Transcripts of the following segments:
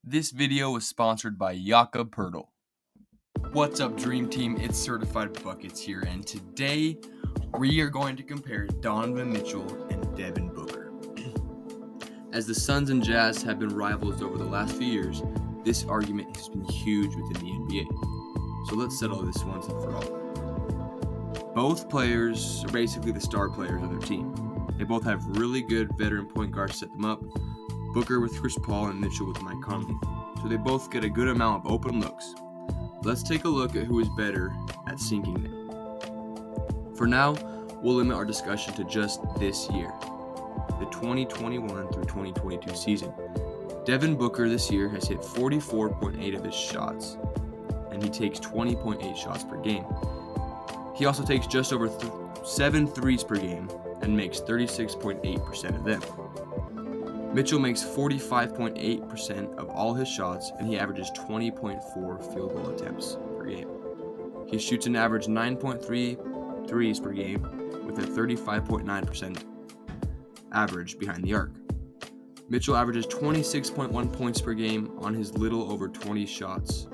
This video was sponsored by Jakob Pertl. What's up, Dream Team? It's Certified Buckets here, and today we are going to compare Donovan Mitchell and Devin Booker. As the Suns and Jazz have been rivals over the last few years, this argument has been huge within the NBA. So let's settle this once and for all. Both players are basically the star players of their team. They both have really good veteran point guards to set them up. Booker with Chris Paul and Mitchell with Mike Conley. So they both get a good amount of open looks. Let's take a look at who is better at sinking them. For now, we'll limit our discussion to just this year, the 2021 through 2022 season. Devin Booker this year has hit 44.8 of his shots, and he takes 20.8 shots per game. He also takes just over 7 threes per game and makes 36.8% of them. Mitchell makes 45.8% of all his shots, and he averages 20.4 field goal attempts per game. He shoots an average 9.3 threes per game with a 35.9% average behind the arc. Mitchell averages 26.1 points per game on his little over 20 shots,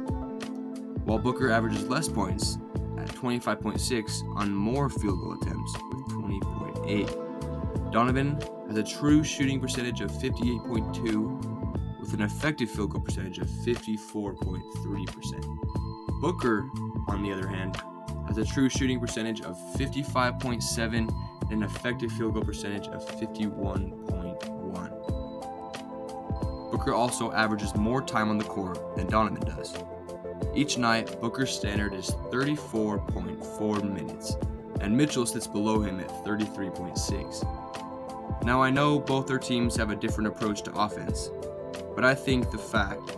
while Booker averages less points at 25.6 on more field goal attempts with 20.8. Donovan has a true shooting percentage of 58.2 with an effective field goal percentage of 54.3%. Booker, on the other hand, has a true shooting percentage of 55.7 and an effective field goal percentage of 51.1. Booker also averages more time on the court than Donovan does. Each night, Booker's standard is 34.4 minutes, and Mitchell sits below him at 33.6. Now, I know both their teams have a different approach to offense, but I think the fact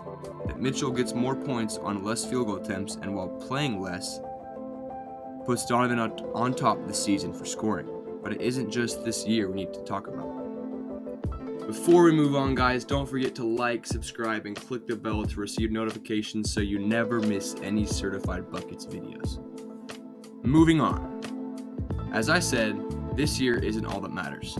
that Mitchell gets more points on less field goal attempts and while playing less puts Donovan on top this season for scoring. But it isn't just this year we need to talk about. Before we move on, guys, don't forget to like, subscribe, and click the bell to receive notifications so you never miss any Certified Buckets videos. Moving on. As I said, this year isn't all that matters.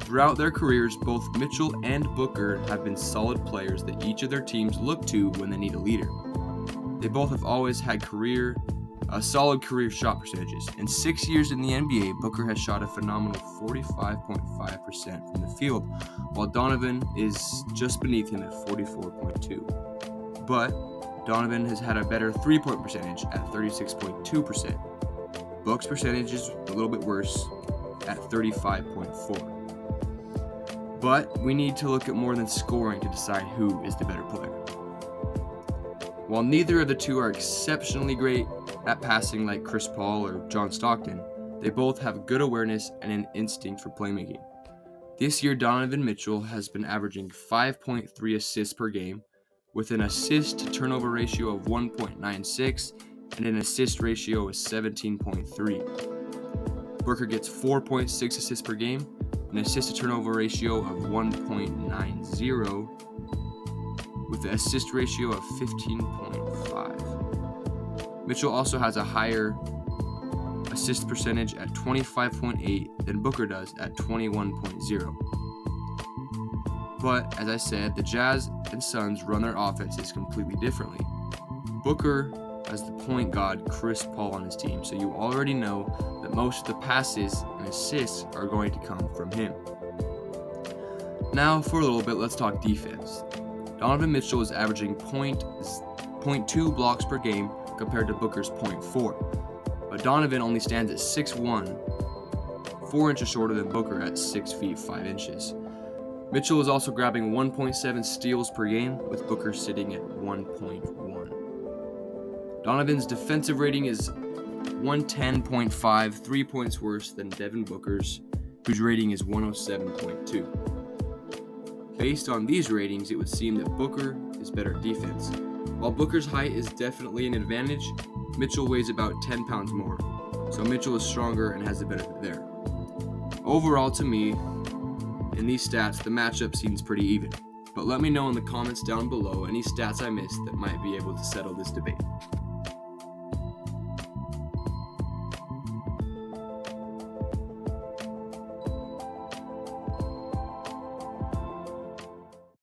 Throughout their careers, both Mitchell and Booker have been solid players that each of their teams look to when they need a leader. They both have always had solid career shot percentages. In 6 years in the NBA, Booker has shot a phenomenal 45.5% from the field, while Donovan is just beneath him at 44.2%. But Donovan has had a better three-point percentage at 36.2%. Book's percentage is a little bit worse at 35.4%. But we need to look at more than scoring to decide who is the better player. While neither of the two are exceptionally great at passing like Chris Paul or John Stockton, they both have good awareness and an instinct for playmaking. This year, Donovan Mitchell has been averaging 5.3 assists per game, with an assist-to-turnover ratio of 1.96 and an assist ratio of 17.3. Booker gets 4.6 assists per game, an assist-to-turnover ratio of 1.90, with an assist ratio of 15.5. Mitchell also has a higher assist percentage at 25.8 than Booker does at 21.0. But, as I said, the Jazz and Suns run their offenses completely differently. Booker has the point guard Chris Paul on his team, so you already know that most of the passes and assists are going to come from him. Now, for a little bit, let's talk defense. Donovan Mitchell is averaging 0.2 blocks per game compared to Booker's 0.4, but Donovan only stands at 6'1", 4 inches shorter than Booker at 6 feet 5 inches. Mitchell is also grabbing 1.7 steals per game, with Booker sitting at 1.1. Donovan's defensive rating is 110.5, 3 points worse than Devin Booker's, whose rating is 107.2. Based on these ratings, it would seem that Booker is better at defense. While Booker's height is definitely an advantage, Mitchell weighs about 10 pounds more, so Mitchell is stronger and has the benefit there. Overall, to me, in these stats, the matchup seems pretty even. But let me know in the comments down below any stats I missed that might be able to settle this debate.